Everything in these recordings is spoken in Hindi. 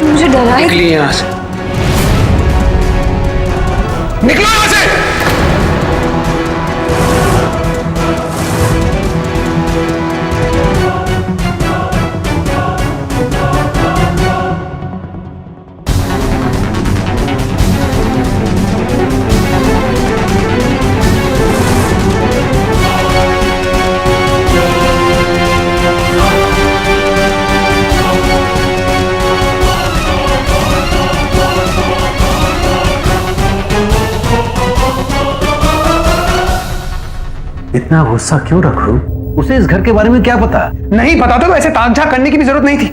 मुझे डरा है। निकलिए यहाँ से, निकलो यहाँ से। इतना गुस्सा क्यों रखूं? उसे इस घर के बारे में क्या पता? नहीं पता तो ऐसे ताक-झाक करने की भी जरूरत नहीं थी।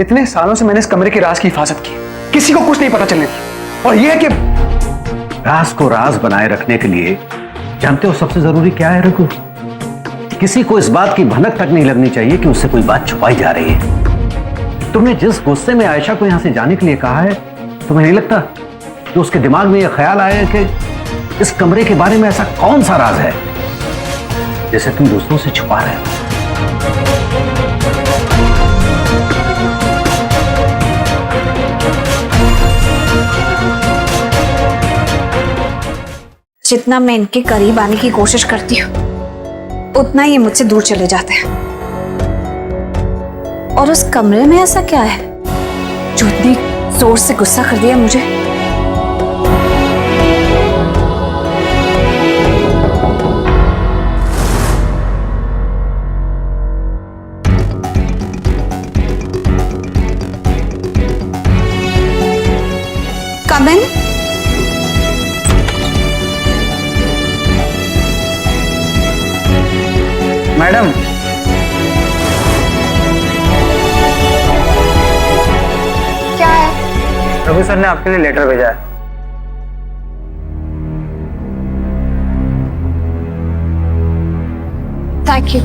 इतने सालों से मैंने इस कमरे के राज की हिफाजत की, किसी को कुछ नहीं पता चलने दी। और यह है कि राज को राज बनाए रखने के लिए जानते हो सबसे जरूरी क्या है रघु? किसी को इस बात की भनक तक नहीं लगनी चाहिए कि उससे कोई बात छुपाई जा रही है। तुमने जिस गुस्से में आयशा को यहां से जाने के लिए कहा है, तुम्हें नहीं लगता कि उसके दिमाग में यह ख्याल आया कि इस कमरे के बारे में ऐसा कौन सा राज है जिसे तुम दूसरों से छुपा रहे हो? जितना मैं इनके करीब आने की कोशिश करती हूँ, उतना ही मुझसे दूर चले जाते हैं। और उस कमरे में ऐसा क्या है जो इतनी जोर से गुस्सा कर दिया मुझे? Come in. मैडम, क्या है? रघु सर ने आपके लिए लेटर भेजा है। Thank you.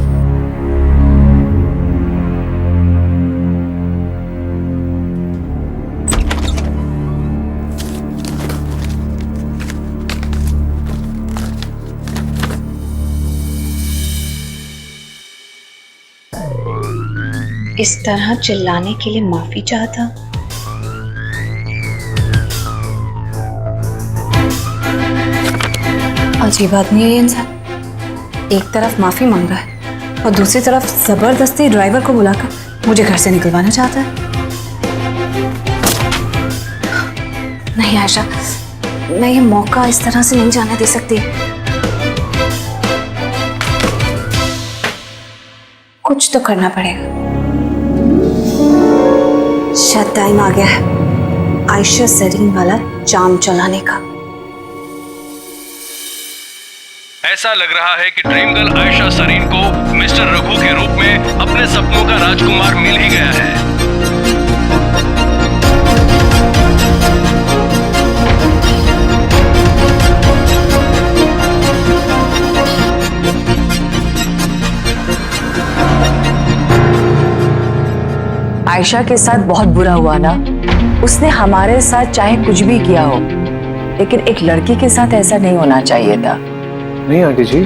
इस तरह चिल्लाने के लिए माफी चाहता। अजीब आदमी है ये इंसान। एक तरफ माफी मांग रहा है और दूसरी तरफ जबरदस्ती ड्राइवर को बुलाकर मुझे घर से निकलवाना चाहता है। नहीं आयशा, मैं ये मौका इस तरह से नहीं जाने दे सकती। कुछ तो करना पड़ेगा। शायद टाइम आ गया है आयशा सरीन वाला जाम चलाने का। ऐसा लग रहा है कि ड्रीम गर्ल आयशा सरीन को मिस्टर रघु के रूप में अपने सपनों का राजकुमार मिल ही गया है। आयशा के साथ बहुत बुरा हुआ ना। उसने हमारे साथ चाहे कुछ भी किया हो, लेकिन एक लड़की के साथ ऐसा नहीं होना चाहिए था। नहीं आंटी जी,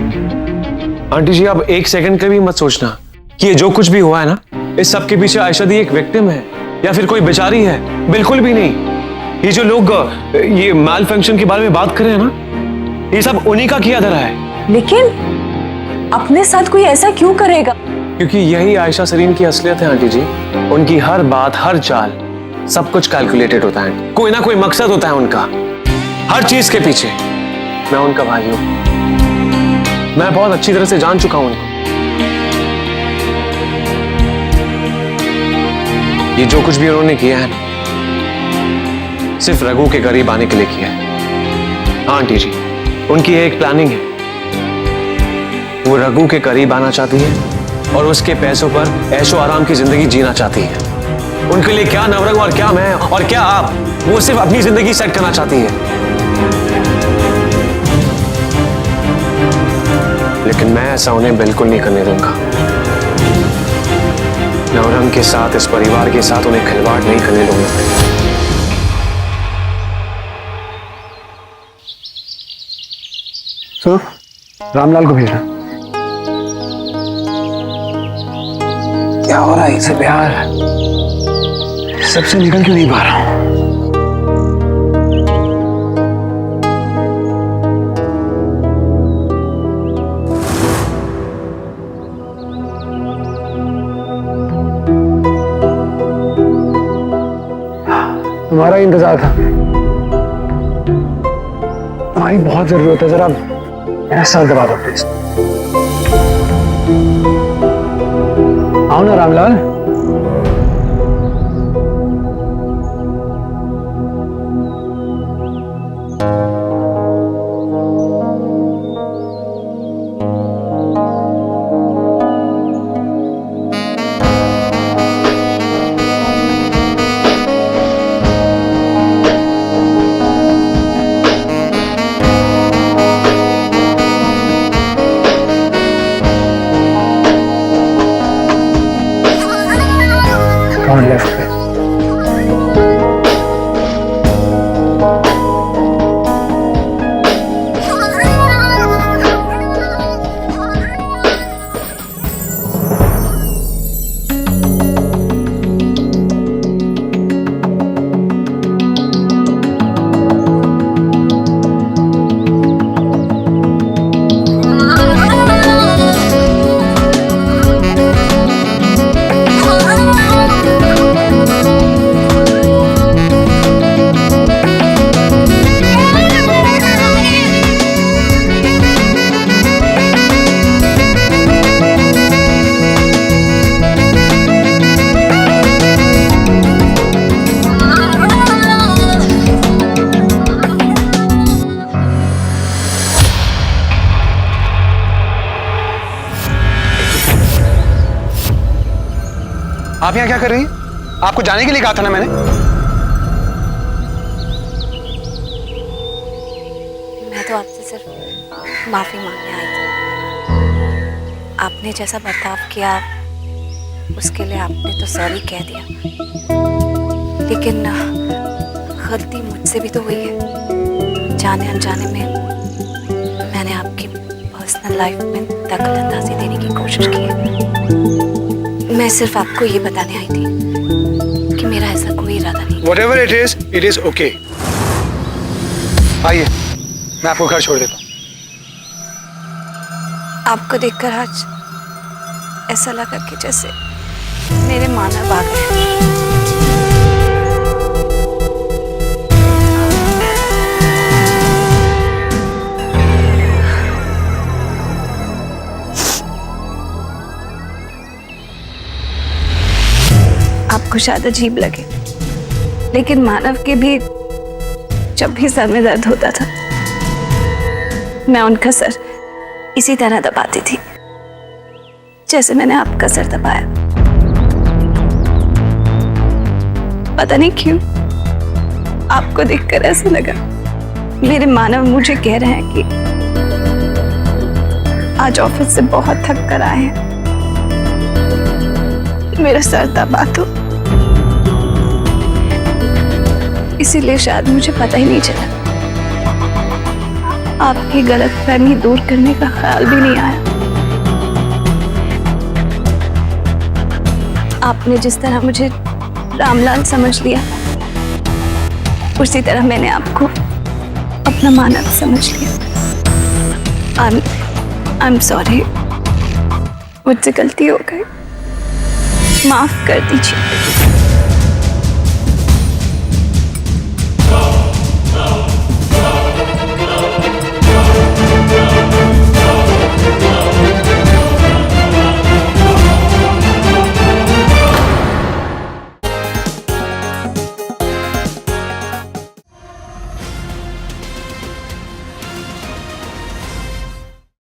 आंटी जी आप एक सेकंड का भी मत सोचना कि ये जो कुछ भी हुआ है ना, इस सब के पीछे आयशा दी एक विक्टिम है या फिर कोई बेचारी है। बिल्कुल भी नहीं। ये जो लोग ये मैल फंक्शन के बारे में बात कर रहे हैं ना, ये सब उन्हीं का किया धरा है। लेकिन अपने साथ कोई ऐसा क्यों करेगा? क्योंकि यही आयशा सरीन की असलियत है आंटी जी। उनकी हर बात, हर चाल, सब कुछ कैलकुलेटेड होता है। कोई ना कोई मकसद होता है उनका हर चीज के पीछे। मैं उनका भाई हूं, मैं बहुत अच्छी तरह से जान चुका हूं उनको। ये जो कुछ भी उन्होंने किया है ना, सिर्फ रघु के करीब आने के लिए किया है। हाँ आंटी जी, उनकी एक प्लानिंग है। वो रघु के करीब आना चाहती है और उसके पैसों पर ऐशो आराम की जिंदगी जीना चाहती है। उनके लिए क्या नवरंग और क्या मैं और क्या आप, वो सिर्फ अपनी जिंदगी सेट करना चाहती है। लेकिन मैं ऐसा उन्हें बिल्कुल नहीं करने दूंगा। नवरंग के साथ, इस परिवार के साथ उन्हें खिलवाड़ नहीं करने दूंगा। सर, रामलाल को भेजना। क्या हो रहा है इसे प्यार? सबसे निकल क्यों नहीं पा रहा हूं? तुम्हारा ही इंतजार था। तुम्हारी बहुत जरूरत है, जरा मेरा सर दबा दो प्लीज। आओ ना रामलाल। On left पे। आप यहाँ क्या कर रही हैं? आपको जाने के लिए कहा था ना मैंने। मैं तो आपसे सिर्फ माफी मांगने आई थी। आपने जैसा बर्ताव किया उसके लिए आपने तो सॉरी कह दिया, लेकिन गलती मुझसे भी तो हुई है। जाने अनजाने में मैंने आपकी पर्सनल लाइफ में दखलंदाजी देने की कोशिश की है। मैं सिर्फ आपको ये बताने आई थी कि मेरा ऐसा कोई इरादा नहीं। Whatever it is okay। आइए, मैं आपको घर छोड़ देता हूँ। आपको देखकर आज ऐसा लगा कि जैसे मेरे मानव आ गए। आपको शायद अजीब लगे, लेकिन मानव के भी जब भी सर में दर्द होता था मैं उनका सर इसी तरह दबाती थी जैसे मैंने आपका सर दबाया। पता नहीं क्यों आपको देखकर ऐसा लगा मेरे मानव मुझे कह रहे हैं कि आज ऑफिस से बहुत थक कर आए हैं, मेरा सर दबा दो। इसीलिए शायद मुझे पता ही नहीं चला, आपकी गलतफहमी दूर करने का ख्याल भी नहीं आया। आपने जिस तरह मुझे रामलाल समझ लिया उसी तरह मैंने आपको अपना मानव समझ लिया। आई एम सॉरी, मुझसे गलती हो गई, माफ कर दीजिए।